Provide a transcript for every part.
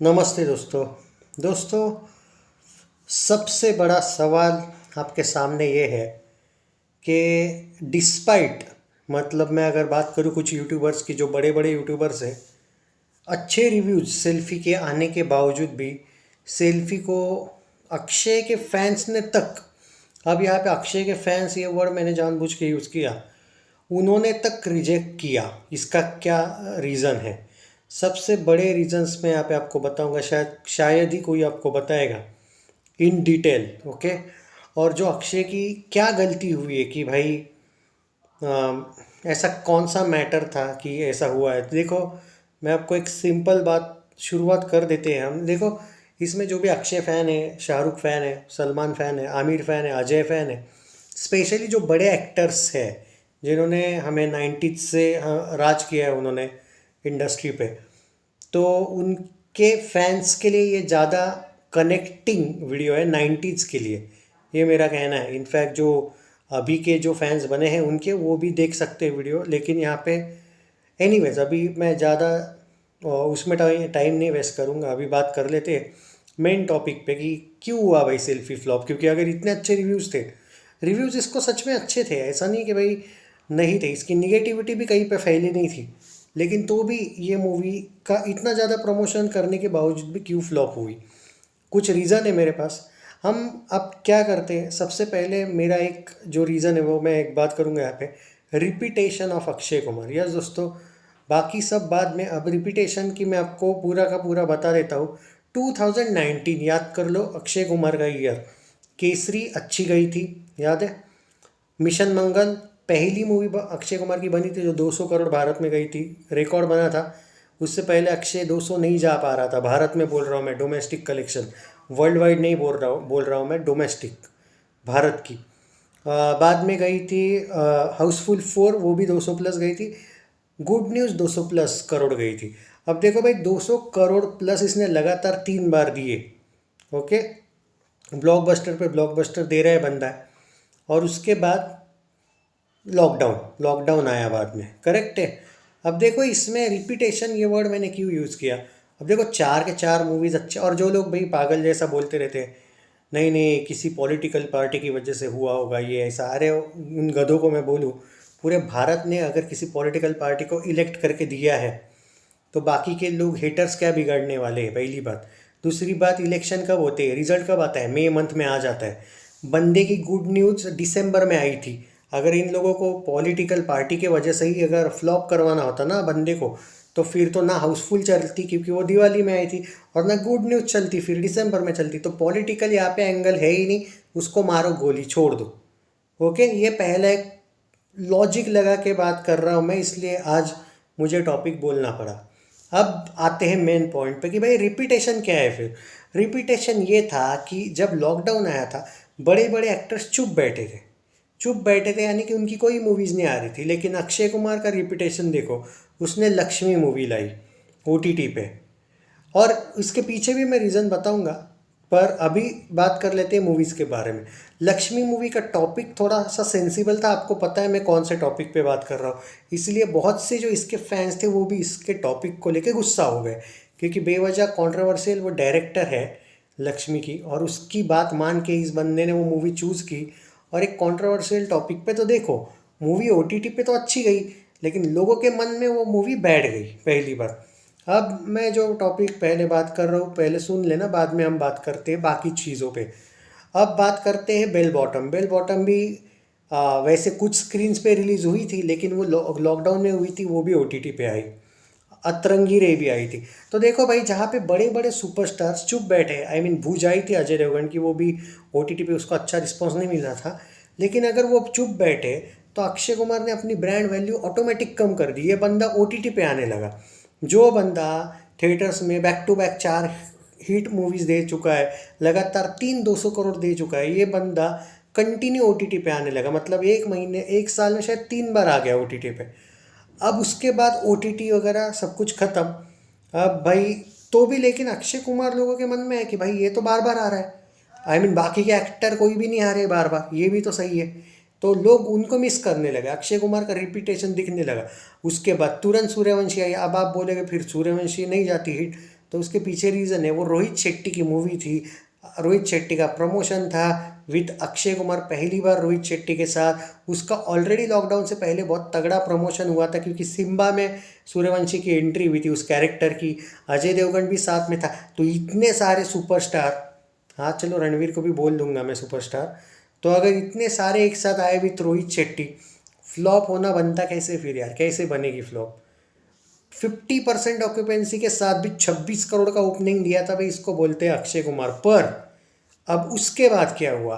नमस्ते दोस्तों। दोस्तों, सबसे बड़ा सवाल आपके सामने ये है कि डिस्पाइट मतलब मैं अगर बात करूँ कुछ यूट्यूबर्स की, जो बड़े बड़े यूट्यूबर्स हैं, अच्छे रिव्यूज़ सेल्फ़ी के आने के बावजूद भी सेल्फ़ी को अक्षय के फैंस ने तक, अब यहाँ पे अक्षय के फैंस ये वर्ड मैंने जानबूझ के यूज़ किया, उन्होंने तक रिजेक्ट किया। इसका क्या रीज़न है? सबसे बड़े रीजंस मैं यहाँ पे आपको बताऊंगा, शायद ही कोई आपको बताएगा इन डिटेल। ओके। और जो अक्षय की क्या गलती हुई है कि भाई ऐसा कौन सा मैटर था कि ऐसा हुआ है। देखो, मैं आपको एक सिंपल बात शुरुआत कर देते हैं हम। देखो, इसमें जो भी अक्षय फ़ैन है, शाहरुख फ़ैन है, सलमान फ़ैन है, आमिर फ़ैन है, अजय फ़ैन है, स्पेशली जो बड़े एक्टर्स हैं जिन्होंने हमें 90s से राज किया है उन्होंने इंडस्ट्री पे, तो उनके फैंस के लिए ये ज़्यादा कनेक्टिंग वीडियो है 90s के लिए, ये मेरा कहना है। इनफैक्ट जो अभी के जो फैंस बने हैं उनके, वो भी देख सकते हैं वीडियो। लेकिन यहाँ पे एनीवेज अभी मैं ज़्यादा उसमें टाइम नहीं वेस्ट करूँगा। अभी बात कर लेते हैं मेन टॉपिक पे कि क्यों हुआ भाई सेल्फी फ्लॉप। क्योंकि अगर इतने अच्छे रिव्यूज़ थे, रिव्यूज़ इसको सच में अच्छे थे, ऐसा नहीं कि भाई नहीं थे, इसकी निगेटिविटी भी कहीं पे फैली नहीं थी, लेकिन तो भी ये मूवी का इतना ज़्यादा प्रमोशन करने के बावजूद भी क्यों फ्लॉप हुई, कुछ रीज़न है मेरे पास। हम अब क्या करते हैं, सबसे पहले मेरा एक जो रीज़न है वो मैं एक बात करूँगा यहाँ पे, repetition of Akshay Kumar. Yes दोस्तों, बाकी सब बाद में, अब रिपीटेशन की मैं आपको पूरा का पूरा बता देता हूँ। 2019 याद कर लो, अक्षय कुमार का ईयर। केसरी अच्छी गई थी, याद है। मिशन मंगल पहली मूवी अक्षय कुमार की बनी थी जो 200 करोड़ भारत में गई थी, रिकॉर्ड बना था। उससे पहले अक्षय 200 नहीं जा पा रहा था, भारत में बोल रहा हूँ मैं, डोमेस्टिक कलेक्शन, वर्ल्ड वाइड नहीं बोल रहा हूँ मैं, डोमेस्टिक भारत की। बाद में गई थी हाउसफुल 4, वो भी 200 प्लस गई थी। गुड न्यूज़ 200 प्लस करोड़ गई थी। अब देखो भाई, 200 करोड़ प्लस इसने लगातार 3 बार दिए। ओके, ब्लॉकबस्टर पे ब्लॉकबस्टर दे रहा है बंदा। और उसके बाद लॉकडाउन आया बाद में, करेक्ट है। अब देखो, इसमें रिपीटेशन ये वर्ड मैंने क्यों यूज़ किया। अब देखो, 4 के 4 मूवीज़ अच्छे, और जो लोग भाई पागल जैसा बोलते रहते हैं, नहीं नहीं किसी पॉलिटिकल पार्टी की वजह से हुआ होगा ये ऐसा, अरे उन गधों को मैं बोलूँ, पूरे भारत ने अगर किसी पॉलिटिकल पार्टी को इलेक्ट करके दिया है तो बाकी के लोग हेटर्स क्या बिगाड़ने वाले हैं, पहली बात। दूसरी बात, इलेक्शन कब होते हैं, रिजल्ट कब आता है, मई मंथ में आ जाता है। बंदे की गुड न्यूज़ दिसंबर में आई थी। अगर इन लोगों को पॉलिटिकल पार्टी के वजह से ही अगर फ्लॉप करवाना होता ना बंदे को, तो फिर तो ना हाउसफुल चलती क्योंकि वो दिवाली में आई थी, और ना गुड न्यूज़ चलती फिर दिसंबर में चलती। तो पॉलिटिकल यहाँ पे एंगल है ही नहीं, उसको मारो गोली, छोड़ दो। ओके, ये पहला एक लॉजिक लगा के बात कर रहा हूँ मैं, इसलिए आज मुझे टॉपिक बोलना पड़ा। अब आते हैं मेन पॉइंट पे कि भाई रिपीटेशन क्या है। फिर रिपीटेशन ये था कि जब लॉकडाउन आया था, बड़े बड़े एक्टर्स चुप बैठे थे, यानी कि उनकी कोई मूवीज़ नहीं आ रही थी। लेकिन अक्षय कुमार का रिपीटेशन देखो, उसने लक्ष्मी मूवी लाई OTT पे, और इसके पीछे भी मैं रीज़न बताऊंगा। पर अभी बात कर लेते हैं मूवीज़ के बारे में। लक्ष्मी मूवी का टॉपिक थोड़ा सा सेंसिबल था, आपको पता है मैं कौन से टॉपिक पे बात कर रहा हूँ, इसलिए बहुत से जो इसके फैंस थे वो भी इसके टॉपिक को लेके गुस्सा हो गए, क्योंकि बेवजह कंट्रोवर्शियल वो डायरेक्टर है लक्ष्मी की, और उसकी बात मान के इस बंदे ने वो मूवी चूज़ की, और एक कंट्रोवर्शियल टॉपिक पे। तो देखो, मूवी OTT पे तो अच्छी गई, लेकिन लोगों के मन में वो मूवी बैठ गई, पहली बार। अब मैं जो टॉपिक पहले बात कर रहा हूँ, पहले सुन लेना, बाद में हम बात करते हैं बाकी चीज़ों पे। अब बात करते हैं बेल बॉटम भी वैसे कुछ स्क्रीन्स पे रिलीज़ हुई थी, लेकिन वो लॉकडाउन में हुई थी, वो भी OTT पे आई। अतरंगी रे भी आई थी। तो देखो भाई, जहाँ पे बड़े बड़े सुपरस्टार्स चुप बैठे, आई मीन भूज आई थी अजय देवगन की, वो भी OTT पे उसको अच्छा रिस्पॉन्स नहीं मिल रहा था, लेकिन अगर वो चुप बैठे तो अक्षय कुमार ने अपनी ब्रांड वैल्यू ऑटोमेटिक कम कर दी। ये बंदा OTT पे आने लगा। जो बंदा थिएटर्स में back to back 4 hit movies दे चुका है, लगातार 200 करोड़ दे चुका है, ये बंदा कंटिन्यू OTT पे आने लगा। मतलब एक महीने, एक साल में शायद 3 बार आ गया OTT पे। अब उसके बाद OTT वगैरह सब कुछ ख़त्म। अब भाई तो भी लेकिन अक्षय कुमार लोगों के मन में है कि भाई ये तो बार बार आ रहा है, आई मीन बाकी के एक्टर कोई भी नहीं आ रहे बार बार, ये भी तो सही है। तो लोग उनको मिस करने लगे, अक्षय कुमार का रिपीटेशन दिखने लगा। उसके बाद तुरंत सूर्यवंशी आई। अब आप बोलेगे फिर सूर्यवंशी नहीं जाती हिट, तो उसके पीछे रीज़न है, वो रोहित शेट्टी की मूवी थी, रोहित शेट्टी का प्रमोशन था विद अक्षय कुमार, पहली बार रोहित शेट्टी के साथ। उसका ऑलरेडी लॉकडाउन से पहले बहुत तगड़ा प्रमोशन हुआ था, क्योंकि सिम्बा में सूर्यवंशी की एंट्री हुई थी उस कैरेक्टर की, अजय देवगन भी साथ में था। तो इतने सारे सुपरस्टार, हाँ चलो रणवीर को भी बोल दूंगा मैं सुपरस्टार, तो अगर इतने सारे एक साथ आए विथ रोहित शेट्टी, फ्लॉप होना बनता कैसे फिर यार, कैसे बनेगी फ्लॉप? 50% ऑक्यूपेंसी के साथ भी 26 करोड़ का ओपनिंग दिया था भाई, इसको बोलते हैं अक्षय कुमार। पर अब उसके बाद क्या हुआ?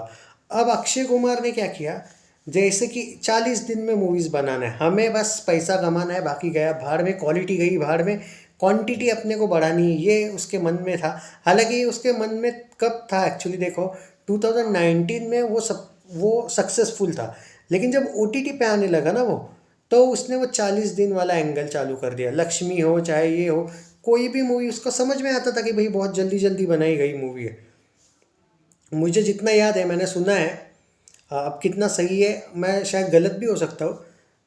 अब अक्षय कुमार ने क्या किया, जैसे कि 40 दिन में मूवीज़ बनाना है, हमें बस पैसा कमाना है, बाकी गया भाड़ में, क्वालिटी गई भाड़ में, क्वांटिटी अपने को बढ़ानी है, ये उसके मन में था। हालांकि ये उसके मन में कब था एक्चुअली, देखो 2019 में वो सक्सेसफुल था, लेकिन जब OTT पे आने लगा ना वो, तो उसने वो 40 दिन वाला एंगल चालू कर दिया। लक्ष्मी हो चाहे ये हो, कोई भी मूवी उसको समझ में आता था कि भाई बहुत जल्दी जल्दी बनाई गई मूवी है। मुझे जितना याद है, मैंने सुना है, अब कितना सही है मैं शायद गलत भी हो सकता हूँ,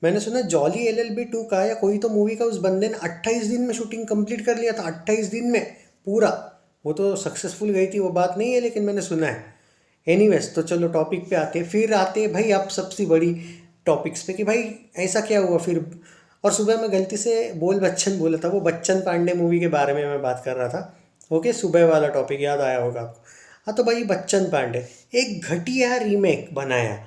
मैंने सुना जॉली LLB 2 का या कोई तो मूवी का उस बंदे ने 28 दिन में शूटिंग कंप्लीट कर लिया था, 28 दिन में पूरा। वो तो सक्सेसफुल गई थी वो बात नहीं है, लेकिन मैंने सुना है। एनीवेज, तो चलो टॉपिक पे आते हैं, फिर आते हैं भाई अब सबसे बड़ी टॉपिक्स पे कि भाई ऐसा क्या हुआ फिर। और सुबह मैं गलती से बोल बच्चन बोला था, वो बच्चन पांडे मूवी के बारे में मैं बात कर रहा था। ओके, सुबह वाला टॉपिक याद आया होगा आपको। हाँ, तो भाई बच्चन पांडे एक घटिया रीमेक बनाया,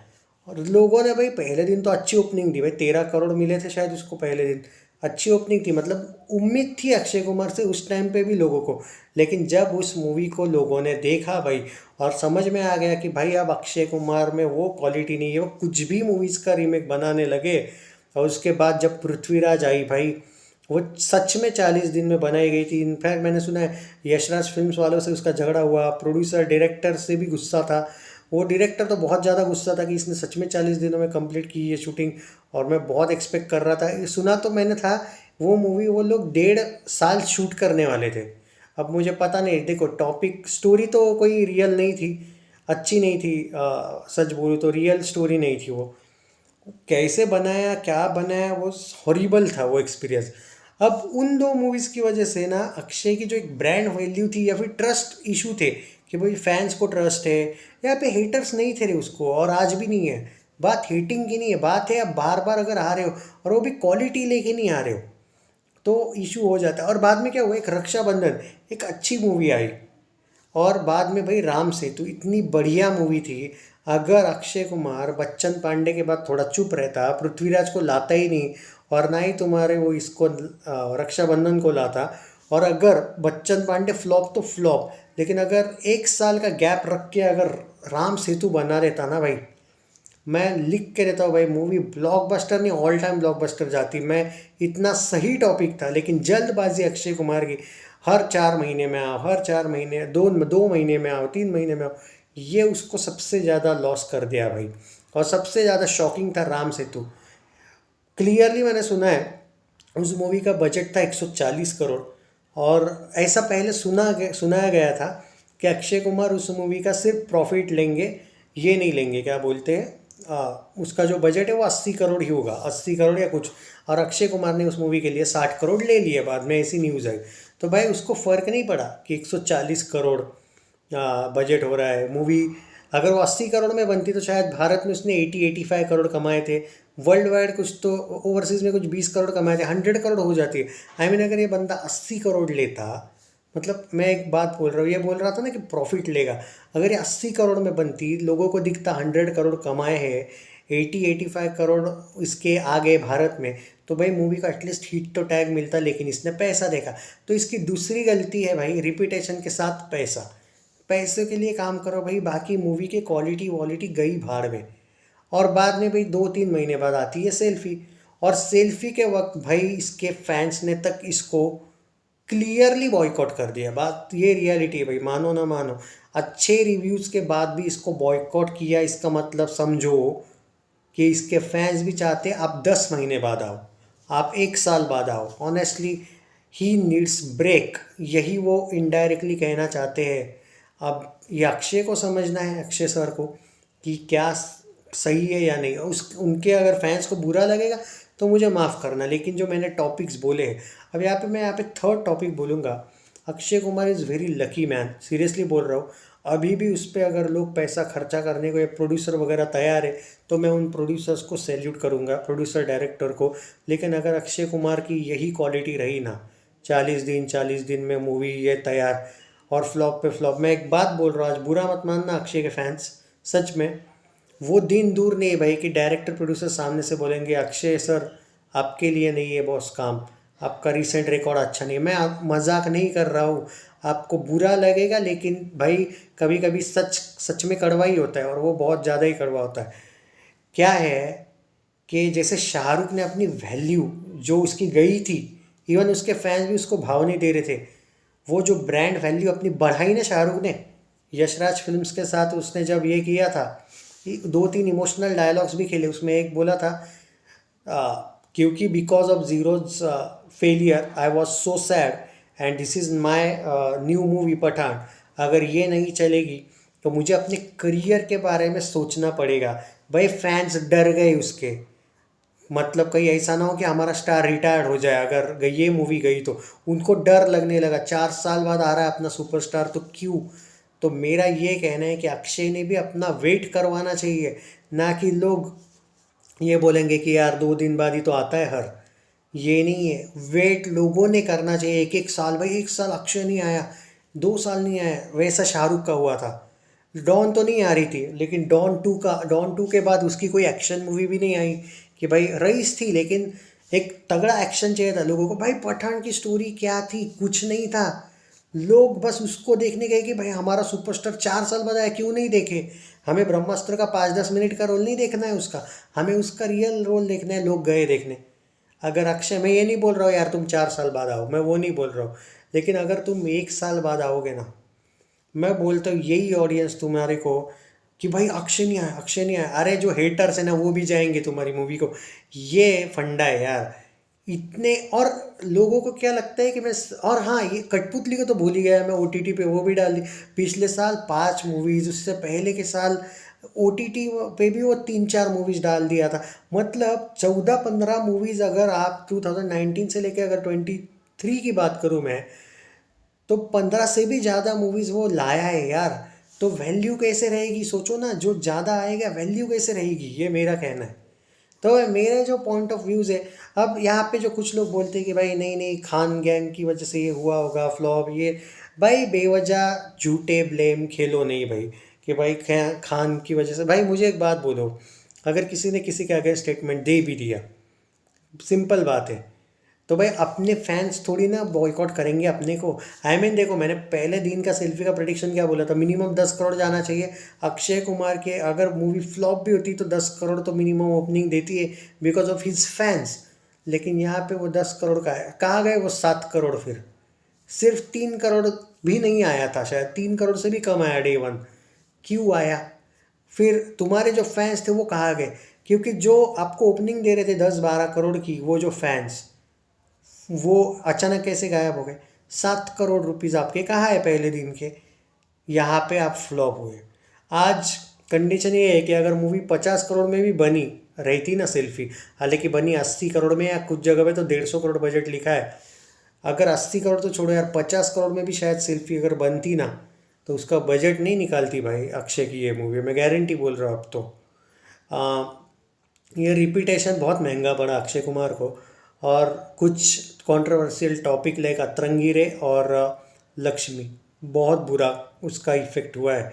और लोगों ने भाई पहले दिन तो अच्छी ओपनिंग दी भाई, 13 करोड़ मिले थे शायद उसको पहले दिन, अच्छी ओपनिंग थी, मतलब उम्मीद थी अक्षय कुमार से उस टाइम पे भी लोगों को। लेकिन जब उस मूवी को लोगों ने देखा भाई, और समझ में आ गया कि भाई अब अक्षय कुमार में वो क्वालिटी नहीं है, वो कुछ भी मूवीज़ का रीमेक बनाने लगे। और उसके बाद जब पृथ्वीराज आई भाई, वो सच में 40 दिन में बनाई गई थी। इनफैक्ट मैंने सुना है यशराज फिल्म्स वालों से उसका झगड़ा हुआ, प्रोड्यूसर डायरेक्टर से भी गुस्सा था। वो डायरेक्टर तो बहुत ज़्यादा गुस्सा था कि इसने सच में 40 दिनों में कंप्लीट की ये शूटिंग, और मैं बहुत एक्सपेक्ट कर रहा था। सुना तो मैंने था वो मूवी वो लोग 1.5 साल शूट करने वाले थे। अब मुझे पता नहीं, देखो टॉपिक स्टोरी तो कोई रियल नहीं थी, अच्छी नहीं थी, सच बोलूँ तो रियल स्टोरी नहीं थी वो। कैसे बनाया क्या बनाया, वो हॉरिबल था वो एक्सपीरियंस। अब उन दो मूवीज़ की वजह से ना अक्षय की जो एक ब्रांड वैल्यू थी, या फिर ट्रस्ट इशू थे कि भाई फैंस को ट्रस्ट है, यहाँ पे हेटर्स नहीं थे रे उसको, और आज भी नहीं है। बात हेटिंग की नहीं है, बात है अब बार बार अगर आ रहे हो और वो भी क्वालिटी लेके नहीं आ रहे हो, तो इशू हो जाता है। और बाद में क्या हुआ, एक रक्षाबंधन एक अच्छी मूवी आई, और बाद में भाई राम सेतु इतनी बढ़िया मूवी थी। अगर अक्षय कुमार बच्चन पांडे के बाद थोड़ा चुप रहता, पृथ्वीराज को लाता ही नहीं, और ना ही तुम्हारे वो इसको रक्षाबंधन को लाता, और अगर बच्चन पांडे फ्लॉप तो फ्लॉप, लेकिन अगर 1 साल का गैप रख के अगर राम सेतु बना रहता ना भाई, मैं लिख के रहता हूँ भाई, मूवी ब्लॉकबस्टर नहीं ऑल टाइम ब्लॉकबस्टर जाती। मैं इतना सही टॉपिक था, लेकिन जल्दबाजी अक्षय कुमार की, हर 4 महीने में आओ, हर 4 महीने, 2 महीने में आओ, 3 महीने में आओ, ये उसको सबसे ज़्यादा लॉस कर दिया भाई। और सबसे ज़्यादा शॉकिंग था राम सेतु। क्लियरली मैंने सुना है उस मूवी का बजट था 140 करोड़, और ऐसा पहले सुनाया गया था कि अक्षय कुमार उस मूवी का सिर्फ प्रॉफिट लेंगे, ये नहीं लेंगे, क्या बोलते हैं, उसका जो बजट है वो 80 करोड़ ही होगा, 80 करोड़ या कुछ। और अक्षय कुमार ने उस मूवी के लिए 60 करोड़ ले लिए, बाद में ऐसी न्यूज़ आई। तो भाई उसको फ़र्क नहीं पड़ा कि 140 करोड़ बजट हो रहा है मूवी। अगर वो 80 करोड़ में बनती तो शायद भारत में उसने 85 करोड़ कमाए थे, वर्ल्ड वाइड कुछ तो ओवरसीज़ में कुछ 20 करोड़ कमाए थे, 100 करोड़ हो जाती है। आई मीन अगर ये बंदा 80 करोड़ लेता, मतलब मैं एक बात बोल रहा हूँ, ये बोल रहा था ना कि प्रॉफिट लेगा, अगर ये 80 करोड़ में बनती, लोगों को दिखता 100 करोड़ कमाए हैं, 85 करोड़ इसके आ गए भारत में, तो भाई मूवी का एटलीस्ट हिट तो टैग मिलता, लेकिन इसने पैसा देखा। तो इसकी दूसरी गलती है भाई, रिपीटेशन के साथ पैसा। पैसे के लिए काम करो भाई, बाकी मूवी की क्वालिटी वॉलिटी गई भाड़ में। और बाद में भाई 2-3 महीने बाद आती है सेल्फी, और सेल्फी के वक्त भाई इसके फैंस ने तक इसको क्लियरली बॉयकॉट कर दिया। बात ये रियलिटी है भाई, मानो ना मानो, अच्छे रिव्यूज़ के बाद भी इसको बॉयकॉट किया। इसका मतलब समझो कि इसके फैंस भी चाहते हैं आप 10 महीने बाद आओ, आप 1 साल बाद आओ। ऑनेस्टली ही नीड्स ब्रेक, यही वो इनडायरेक्टली कहना चाहते हैं। अब ये अक्षय को समझना है, अक्षय सर को, कि क्या सही है या नहीं। उस उनके अगर फैंस को बुरा लगेगा तो मुझे माफ़ करना, लेकिन जो मैंने टॉपिक्स बोले हैं, अब यहाँ पे मैं थर्ड टॉपिक बोलूँगा। Akshay Kumar is very lucky man, seriously बोल रहा हूँ। अभी भी उस पर अगर लोग पैसा खर्चा करने को या प्रोड्यूसर वगैरह तैयार है तो मैं उन प्रोड्यूसर्स को सैल्यूट करूँगा, प्रोड्यूसर डायरेक्टर को। लेकिन अगर अक्षय कुमार की यही क्वालिटी रही ना, 40 दिन में मूवी ये तैयार और फ्लॉप पे फ्लॉप। मैं एक बात बोल रहा हूँ, आज बुरा मत मानना अक्षय के फैंस, सच में वो दिन दूर नहीं भाई कि डायरेक्टर प्रोड्यूसर सामने से बोलेंगे अक्षय सर आपके लिए नहीं है बॉस काम, आपका रिसेंट रिकॉर्ड अच्छा नहीं है। मैं मजाक नहीं कर रहा हूँ, आपको बुरा लगेगा लेकिन भाई कभी कभी सच सच में कड़वा ही होता है, और वो बहुत ज़्यादा ही कड़वा होता है। क्या है कि जैसे शाहरुख ने अपनी वैल्यू जो उसकी गई थी, इवन उसके फैंस भी उसको भाव नहीं दे रहे थे, वो जो ब्रांड वैल्यू अपनी बढ़ाई ना शाहरुख ने यशराज फिल्म्स के साथ, उसने जब ये किया था, 2-3 इमोशनल डायलॉग्स भी खेले उसमें। एक बोला था क्योंकि because of Zero's failure I was so sad and this is my new movie Pathaan. अगर ये नहीं चलेगी तो मुझे अपने करियर के बारे में सोचना पड़ेगा। भाई फैंस डर गए उसके, मतलब कहीं ऐसा ना हो कि हमारा स्टार रिटायर्ड हो जाए अगर ये मूवी गई तो। उनको डर लगने लगा, 4 साल बाद आ रहा है अपना सुपरस्टार तो क्यों। तो मेरा ये कहना है कि अक्षय ने भी अपना वेट करवाना चाहिए, ना कि लोग ये बोलेंगे कि यार 2 दिन बाद ही तो आता है हर। ये नहीं है, वेट लोगों ने करना चाहिए। 1-1 साल, भाई 1 साल अक्षय नहीं आया, 2 साल नहीं आया, वैसा शाहरुख का हुआ था। डॉन तो नहीं आ रही थी लेकिन डॉन टू के बाद उसकी कोई एक्शन मूवी भी नहीं आई। कि भाई रईस थी लेकिन एक तगड़ा एक्शन चाहिए था लोगों को। भाई पठान की स्टोरी क्या थी, कुछ नहीं था। लोग बस उसको देखने गए कि भाई हमारा सुपरस्टार 4 साल बाद आया, क्यों नहीं देखे। हमें ब्रह्मास्त्र का 5-10 मिनट का रोल नहीं देखना है उसका, हमें उसका रियल रोल देखना है। लोग गए देखने। अगर अक्षय, मैं ये नहीं बोल रहा हूँ यार तुम 4 साल बाद आओ, मैं वो नहीं बोल रहा हूँ, लेकिन अगर तुम 1 साल बाद आओगे ना, मैं बोलता हूँ यही ऑडियंस तुम्हारे को कि भाई अक्षय नहीं आया, अक्षय नहीं आया, अरे जो हेटर्स है ना वो भी जाएंगे तुम्हारी मूवी को। ये फंडा है यार इतने। और लोगों को क्या लगता है कि मैं, और हाँ ये कठपुतली को तो भूल ही गया मैं, ओटीटी पे वो भी डाल दी। पिछले साल 5 मूवीज़, उससे पहले के साल ओटीटी पे भी वो 3-4 मूवीज़ डाल दिया था। मतलब 14-15 मूवीज़। अगर आप 2019 से लेकर अगर 23 की बात करूँ मैं, तो 15 से भी ज़्यादा मूवीज़ वो लाया है यार। तो वैल्यू कैसे रहेगी सोचो ना, जो ज़्यादा आएगा वैल्यू कैसे रहेगी, ये मेरा कहना है। तो मेरे जो पॉइंट ऑफ व्यूज़ है, अब यहाँ पे जो कुछ लोग बोलते हैं कि भाई नहीं नहीं खान गैंग की वजह से ये हुआ होगा फ्लॉप, ये भाई बेवजह झूठे ब्लेम खेलो नहीं भाई कि भाई खान की वजह से। भाई मुझे एक बात बोलो, अगर किसी ने किसी के अगेंस्ट स्टेटमेंट दे भी दिया, सिंपल बात है, तो भाई अपने फैंस थोड़ी ना बॉयकॉट करेंगे अपने को। देखो मैंने पहले दिन का सेल्फी का प्रेडिक्शन क्या बोला था, मिनिमम 10 करोड़ जाना चाहिए। अक्षय कुमार के अगर मूवी फ्लॉप भी होती तो 10 करोड़ तो मिनिमम ओपनिंग देती है बिकॉज ऑफ हिज फैंस। लेकिन यहाँ पे वो 10 करोड़ का है, कहाँ गए वो 7 करोड़। फिर सिर्फ 3 करोड़ भी नहीं आया था, शायद 3 करोड़ से भी कम आया डे वन। क्यों आया? फिर तुम्हारे जो फैंस थे वो कहाँ गए? क्योंकि जो आपको ओपनिंग दे रहे थे 10-12 करोड़ की, वो जो फैंस, वो अचानक कैसे गायब हो गए। 7 करोड़ रुपीज़ आपके कहाँ है पहले दिन के? यहाँ पे आप फ्लॉप हुए। आज कंडीशन ये है कि अगर मूवी 50 करोड़ में भी बनी रहती ना सेल्फी, हालांकि बनी 80 करोड़ में, या कुछ जगह पे तो 150 करोड़ बजट लिखा है। अगर 80 करोड़ तो छोड़ो यार, 50 करोड़ में भी शायद सेल्फी अगर बनती ना, तो उसका बजट नहीं निकालती भाई अक्षय की ये मूवी, मैं गारंटी बोल रहा हूँ। अब तो ये रिपीटेशन बहुत महंगा पड़ा अक्षय कुमार को। और कुछ कंट्रोवर्शियल टॉपिक लाइक अतरंगी रे और लक्ष्मी, बहुत बुरा उसका इफ़ेक्ट हुआ है।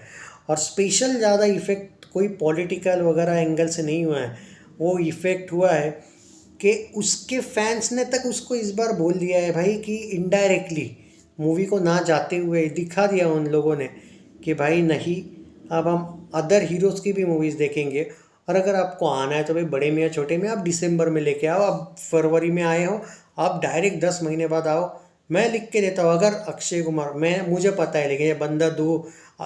और स्पेशल ज़्यादा इफ़ेक्ट कोई पॉलिटिकल वगैरह एंगल से नहीं हुआ है, वो इफ़ेक्ट हुआ है कि उसके फैंस ने तक उसको इस बार बोल दिया है भाई कि इनडायरेक्टली मूवी को ना जाते हुए दिखा दिया उन लोगों ने कि भाई नहीं, अब हम अदर हीरोज़ की भी मूवीज़ देखेंगे। और अगर आपको आना है तो भाई बड़े मियाँ छोटे मियाँ आप दिसंबर में लेके आओ, आप फरवरी में आए हो, आप डायरेक्ट 10 महीने बाद आओ। मैं लिख के देता हूँ अगर अक्षय कुमार, मैं मुझे पता है लेकिन ये बंदा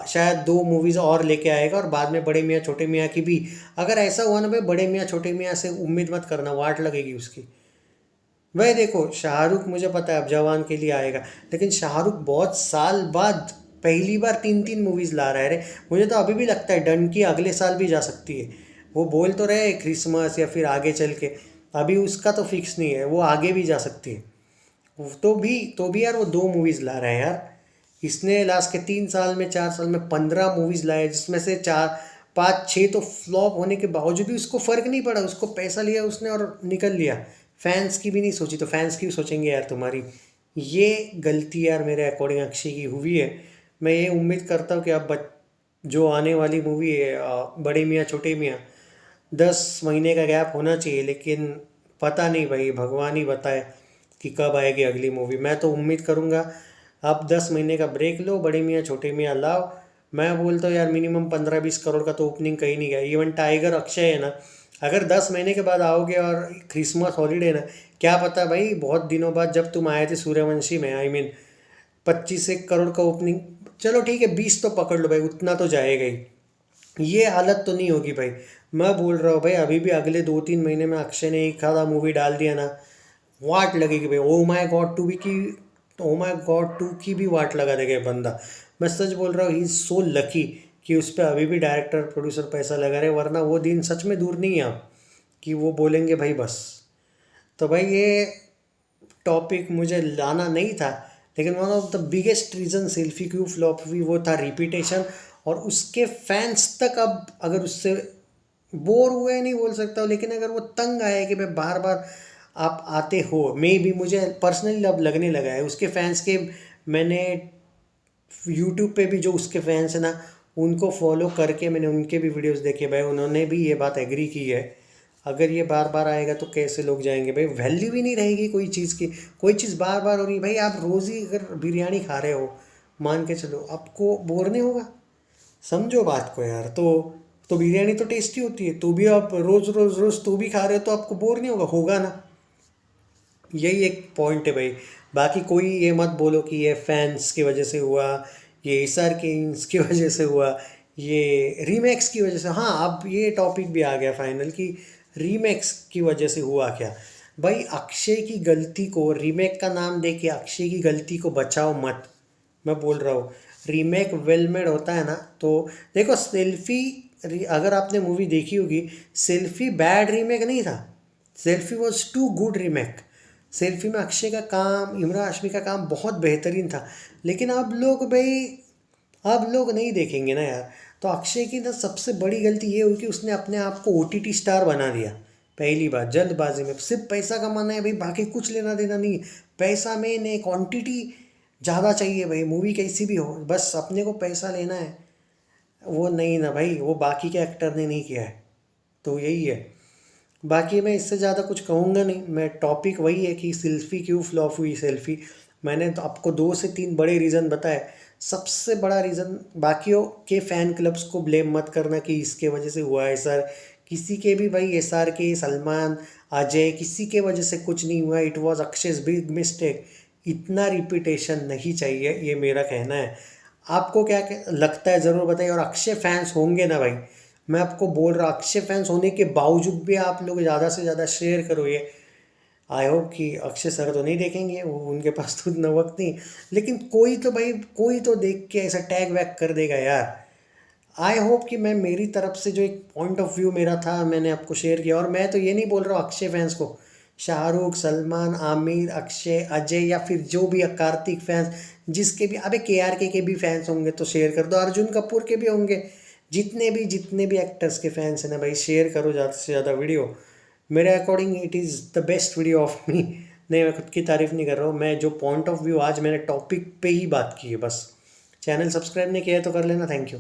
शायद 2 मूवीज़ और लेके आएगा और बाद में बड़े मियाँ छोटे मियाँ की भी। अगर ऐसा हुआ ना भाई, बड़े मियाँ छोटे मियाँ से उम्मीद मत करना, वाट लगेगी उसकी। वह देखो शाहरुख, मुझे पता है अब जवान के लिए आएगा, लेकिन शाहरुख बहुत साल बाद पहली बार 3-3 मूवीज़ ला रहा है रे। मुझे तो अभी भी लगता है डन की अगले साल भी जा सकती है। वो बोल तो रहे क्रिसमस या फिर आगे चल के, अभी उसका तो फिक्स नहीं है, वो आगे भी जा सकती है। तो भी यार वो 2 मूवीज़ ला रहा है यार। इसने लास्ट के 3 साल में 4 साल में 15 मूवीज़ लाए, जिसमें से 4 5 6 तो फ्लॉप होने के बावजूद भी उसको फ़र्क नहीं पड़ा, उसको पैसा लिया उसने और निकल लिया। फैंस की भी नहीं सोची तो फैंस की भी सोचेंगे यार तुम्हारी। ये गलती यार मेरे अकॉर्डिंग अक्षय की हुई है। मैं ये उम्मीद करता हूँ कि अब जो आने वाली मूवी है बड़े मियाँ छोटे मियाँ, 10 महीने का गैप होना चाहिए, लेकिन पता नहीं भाई, भगवान ही बताए कि कब आएगी अगली मूवी। मैं तो उम्मीद करूँगा आप 10 महीने का ब्रेक लो, बड़े मियाँ छोटे मियाँ लाओ। मैं बोलता हूँ यार मिनिमम 15-20 करोड़ का तो ओपनिंग कहीं नहीं गया। इवन टाइगर अक्षय है ना, अगर 10 महीने के बाद आओगे और क्रिसमस हॉलीडे ना, क्या पता भाई बहुत दिनों बाद जब तुम आए थे सूर्यवंशी में, आई मीन 25 1 करोड़ का ओपनिंग, चलो ठीक है 20 तो पकड़ लो भाई, उतना तो जाएगा ही। ये हालत तो नहीं होगी भाई। मैं बोल रहा हूँ भाई, अभी भी अगले 2-3 महीने में अक्षय ने एक आधा मूवी डाल दिया ना, वाट लगेगी भाई। ओ माई गॉड टू की भी वाट लगा देगा ये बंदा। मैं सच बोल रहा हूँ, ही इज़ सो लकी कि उस पर अभी भी डायरेक्टर प्रोड्यूसर पैसा लगा रहे, वरना वो दिन सच में दूर नहीं है अब कि वो बोलेंगे भाई बस। तो भाई ये टॉपिक मुझे लाना नहीं था, लेकिन one of the biggest reason selfie क्यों फ्लॉप हुई वो था रिपीटेशन। और उसके फैंस तक अब अगर उससे बोर हुए नहीं बोल सकता हूँ, लेकिन अगर वो तंग आए कि भाई बार बार आप आते हो, मे भी मुझे पर्सनली अब लगने लगा है उसके फैंस के। मैंने यूट्यूब पे भी जो उसके फैंस हैं ना, उनको फॉलो करके मैंने उनके भी वीडियोस देखे भाई, उन्होंने भी ये बात एग्री की है। अगर ये बार बार आएगा तो कैसे लोग जाएंगे भाई, वैल्यू भी नहीं रहेगी कोई चीज़ की। कोई चीज़ बार बार हो रही है भाई, आप रोज़ ही अगर बिरयानी खा रहे हो, मान के चलो आपको बोर नहीं होगा। समझो बात को यार। तो बिरयानी तो टेस्टी होती है, तो भी आप रोज़ रोज़ रोज़ तो भी खा रहे हो तो आपको बोर नहीं होगा, होगा ना। यही एक पॉइंट है भाई। बाकी कोई ये मत बोलो कि ये फैंस की वजह से हुआ, ये एसआर के की वजह से हुआ, ये रीमेक्स की वजह से। हाँ, अब ये टॉपिक भी आ गया फाइनल कि रीमेक्स की वजह से हुआ क्या। भाई अक्षय की गलती को रीमेक का नाम दे के अक्षय की गलती को बचाओ मत। मैं बोल रहा हूँ रीमेक वेल मेड होता है ना। तो देखो सेल्फी, अगर आपने मूवी देखी होगी, सेल्फी बैड रीमेक नहीं था, Selfiee was too good remake. Selfiee में अक्षय का काम, इमरान हाशमी का काम बहुत बेहतरीन था। लेकिन अब लोग भाई, अब लोग नहीं देखेंगे ना यार। तो अक्षय की ना सबसे बड़ी गलती ये हुई कि उसने अपने आप को ओटीटी स्टार बना दिया। पहली बात, जल्दबाजी में सिर्फ पैसा कमाना है भाई, बाकी कुछ लेना देना नहीं। पैसा में ने क्वांटिटी ज़्यादा चाहिए भाई, मूवी कैसी भी हो, बस अपने को पैसा लेना है। वो नहीं ना भाई, वो बाकी के एक्टर ने नहीं किया है। तो यही है। बाकी मैं इससे ज़्यादा कुछ कहूँगा नहीं। मैं टॉपिक वही है कि सेल्फी क्यों फ्लॉप हुई। सेल्फी मैंने तो आपको 2 से 3 बड़े रीज़न बताए। सबसे बड़ा रीज़न, बाकियों के फ़ैन क्लब्स को ब्लेम मत करना कि इसके वजह से हुआ है सर। किसी के भी भाई, एसआर के, सलमान, अजय, किसी के वजह से कुछ नहीं हुआ। It was Akshay's big mistake. इतना रिपीटेशन नहीं चाहिए, ये मेरा कहना है। आपको क्या लगता है ज़रूर बताइए। और अक्षय फैंस होंगे ना भाई, मैं आपको बोल रहा, अक्षय फैंस होने के बावजूद भी आप लोग ज़्यादा से ज़्यादा शेयर करो ये। आई होप कि अक्षय सर तो नहीं देखेंगे, वो उनके पास तो इतना वक्त नहीं, लेकिन कोई तो भाई, कोई तो देख के ऐसा टैग वैग कर देगा यार। आई होप कि मैं, मेरी तरफ से जो एक पॉइंट ऑफ व्यू मेरा था मैंने आपको शेयर किया। और मैं तो ये नहीं बोल रहा हूँ अक्षय फैंस को, शाहरुख, सलमान, आमिर, अक्षय, अजय या फिर जो भी कार्तिक फैंस, जिसके भी, अबे के भी फैंस होंगे तो शेयर कर दो, अर्जुन कपूर के भी होंगे, जितने भी एक्टर्स के फैंस हैं ना भाई, शेयर करो ज़्यादा से ज़्यादा वीडियो। मेरे according it is the best video of me. नहीं, मैं खुद की तारीफ़ नहीं कर रहा हूँ, मैं जो पॉइंट ऑफ व्यू आज मैंने टॉपिक पे ही बात की है बस। चैनल सब्सक्राइब नहीं किया है तो कर लेना। Thank you.